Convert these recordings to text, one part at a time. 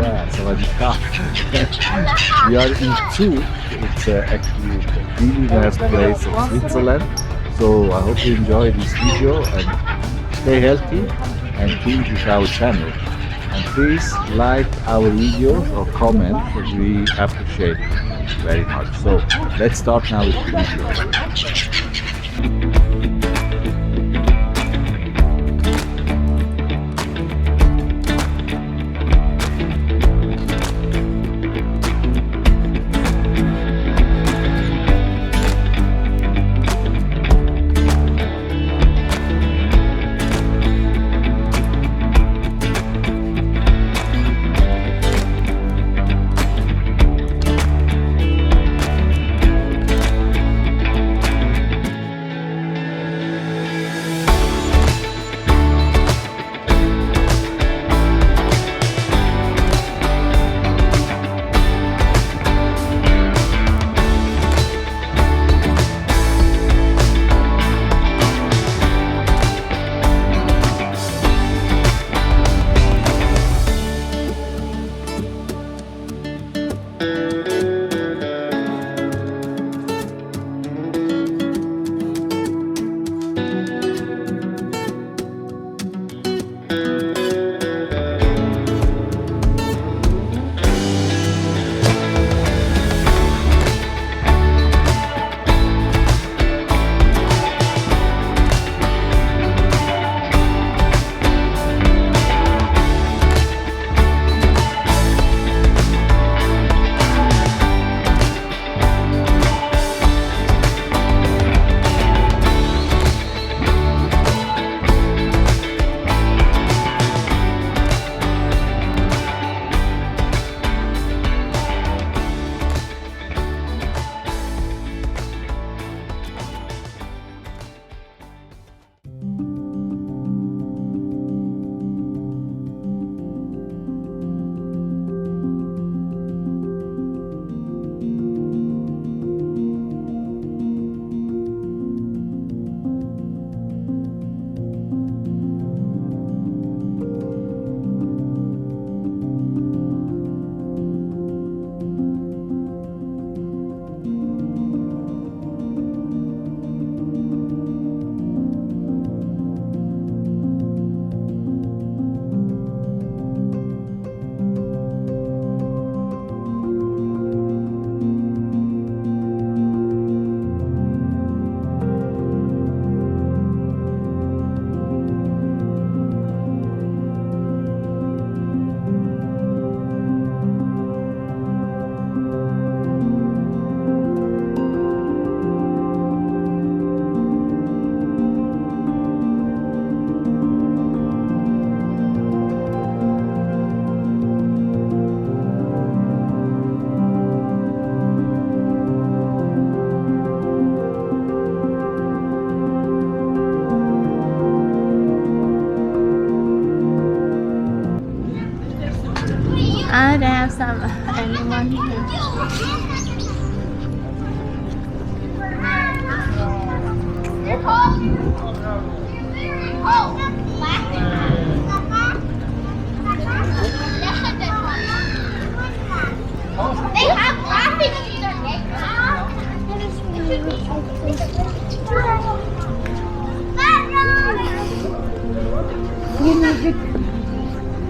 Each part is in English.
Yeah, Sawadika. We are in Zug. It's actually the millionaires place of Switzerland. So I hope you enjoy this video and stay healthy and keep with our channel. And please like our videos or comment, we appreciate it very much. So let's start now with the video. They have some animal here. They have laughing in their neck.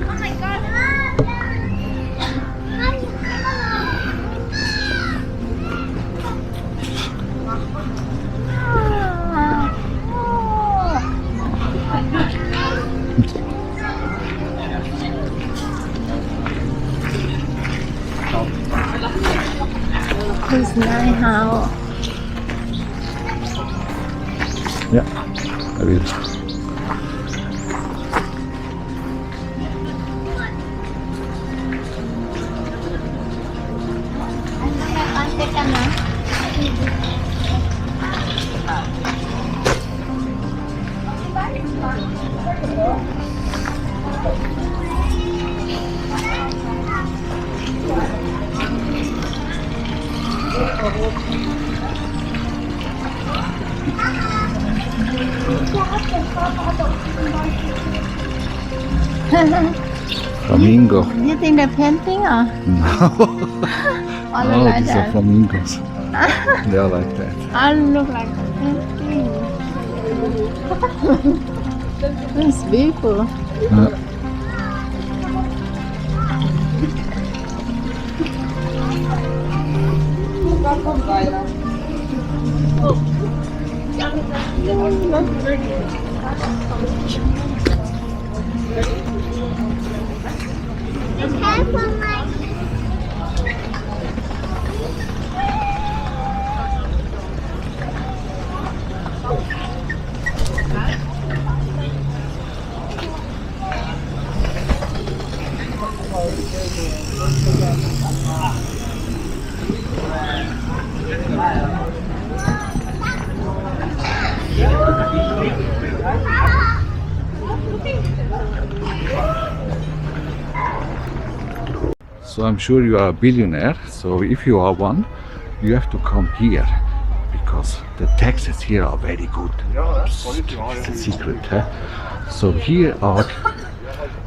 Oh my god. It's nice how Yeah, I will. Flamingo. You think they're painting or? No. Or No, like these are that? flamingos. They are like that. I look like painting. It's beautiful. So I'm sure you are a billionaire. So if you are one, you have to come here because the taxes here are very good. It's a secret. Huh? So here are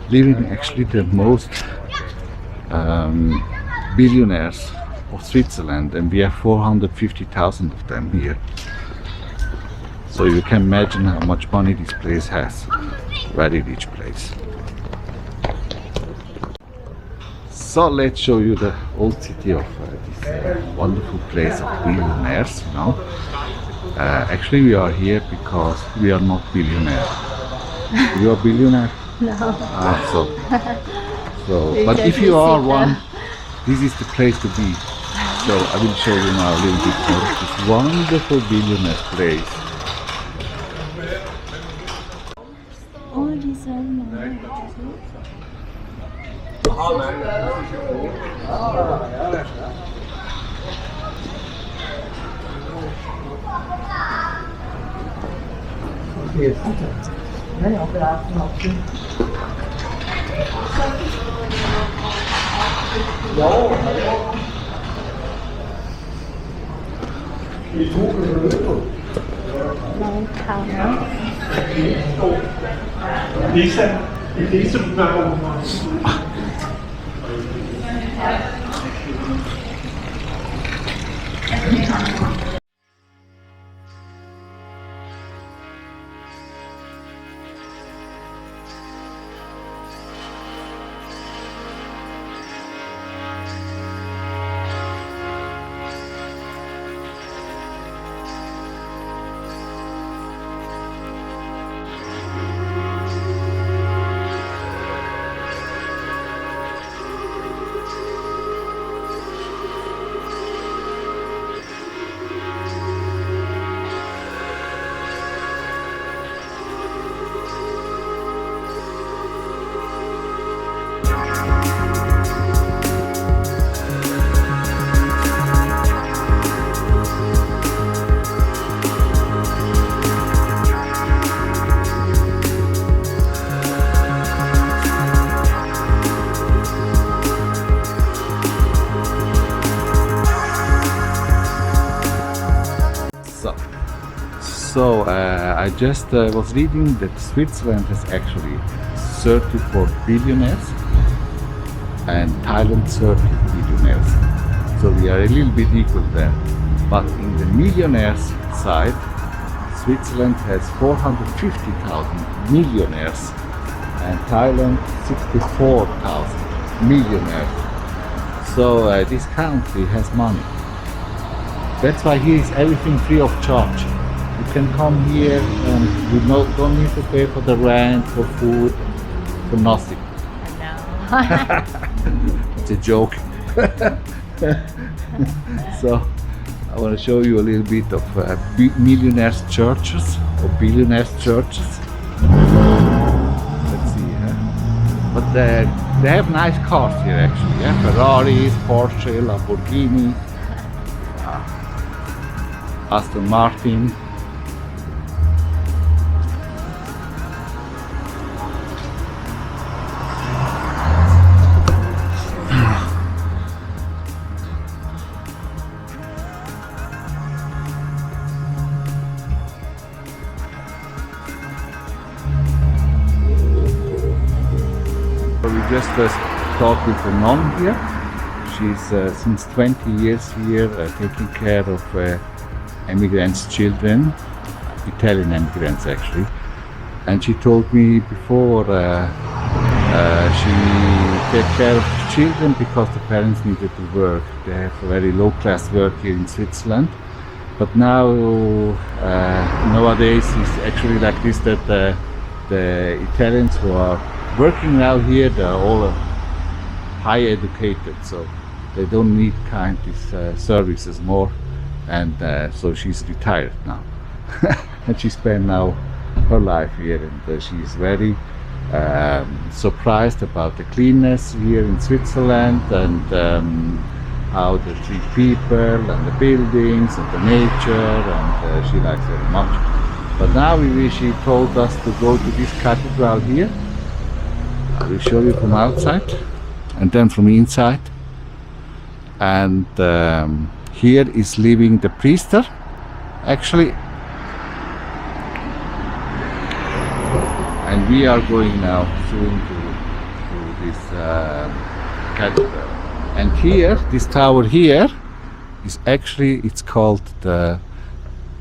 living actually the most billionaires of Switzerland, and we have 450,000 of them here. So you can imagine how much money this place has. Very rich place. So let's show you the old city of this wonderful place of billionaires. You know, actually we are here because we are not billionaires. You are billionaire? No. So, but if you are one, this is the place to be. So I will show you now a little bit more of this wonderful billionaire place. Oh, these are nice. Long color. So I just was reading that Switzerland has actually 34 billionaires and Thailand 30 billionaires. So we are a little bit equal there. But in the millionaires side, Switzerland has 450,000 millionaires and Thailand 64,000 millionaires. So this country has money. That's why here is everything free of charge. You can come here and you don't need to pay for the rent, for food, for nothing. It's a joke. So I want to show you a little bit of millionaires churches or billionaires churches. Let's see, huh? But they have nice cars here actually, yeah? Ferraris, Porsche, Lamborghini, Aston Martin. We just talked with a nun here. She's since 20 years here taking care of immigrants' children, Italian immigrants actually. And she told me before she take care of the children because the parents needed to work. They have a very low class work here in Switzerland. But now, nowadays, it's actually like this that the Italians who are working now here, they're all high educated, so they don't need these services more. And so she's retired now. And she spent now her life here, and she's very surprised about the cleanness here in Switzerland, and how they treat people and the buildings and the nature, and she likes very much. But now she told us to go to this cathedral here. I will show you from outside and then from inside. And here is living the priester actually. And we are going now soon to this cathedral. And here, this tower here, is actually, it's called the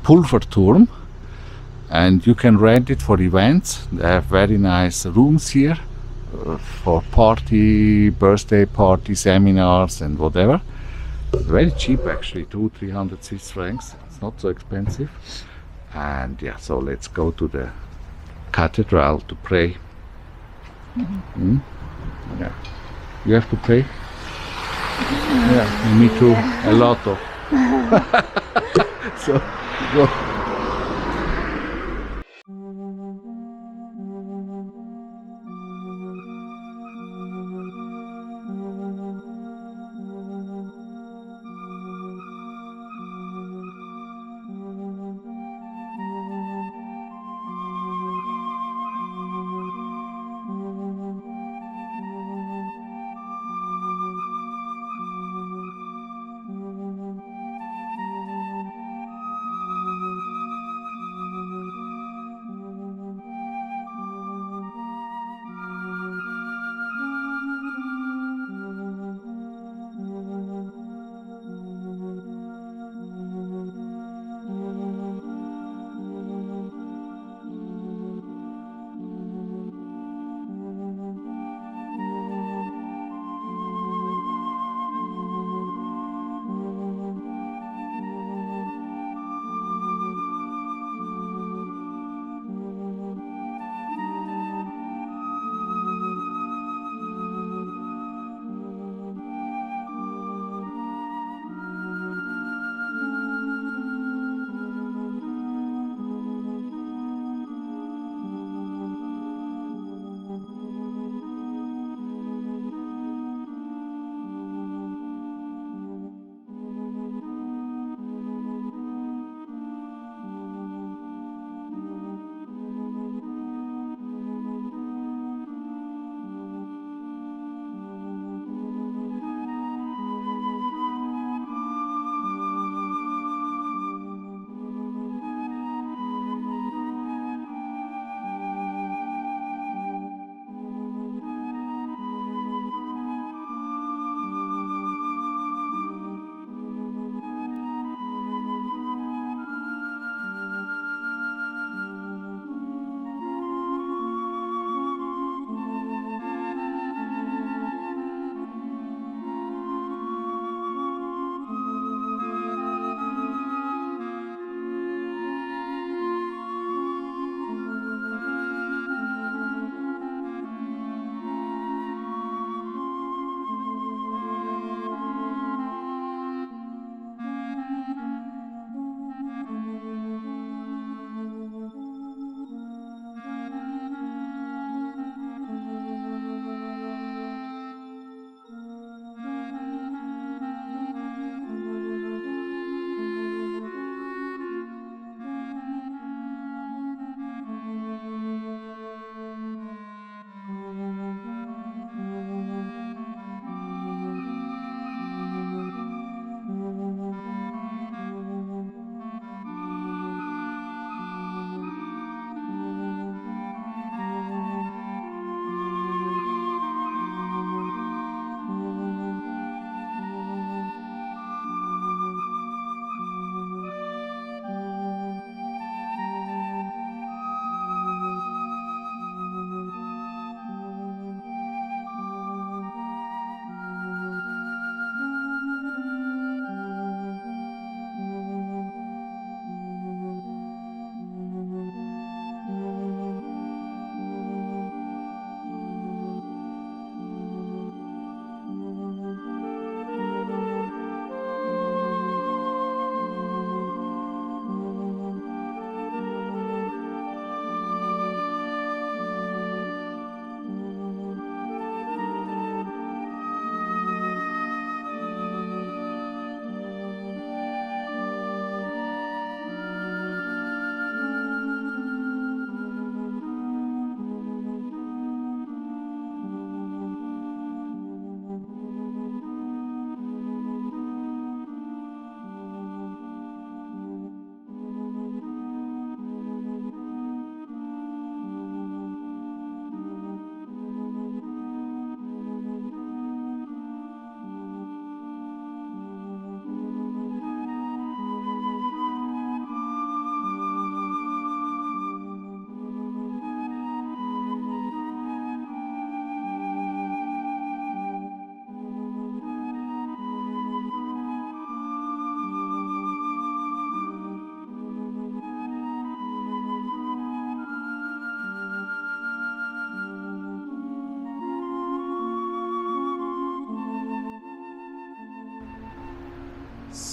Pulverturm. And you can rent it for events. They have very nice rooms here for party, birthday party, seminars and whatever. It's very cheap actually, 200-300 Swiss francs. It's not so expensive. And yeah, so let's go to the cathedral to pray. Yeah. You have to pray? Yeah, me too. A lot of. So, go.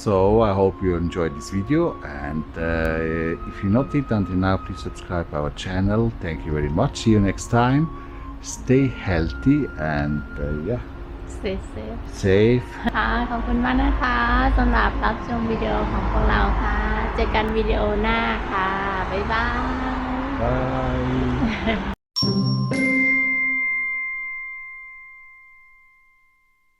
So I hope you enjoyed this video, and if you not did until now, please subscribe our channel. Thank you very much. See you next time. Stay healthy and yeah, Stay safe safe. ค่ะขอบคุณมากนะคะสำหรับรับชมวิดีโอของพวกเราค่ะเจอกันวิดีโอหน้าค่ะบ๊ายบาย Bye.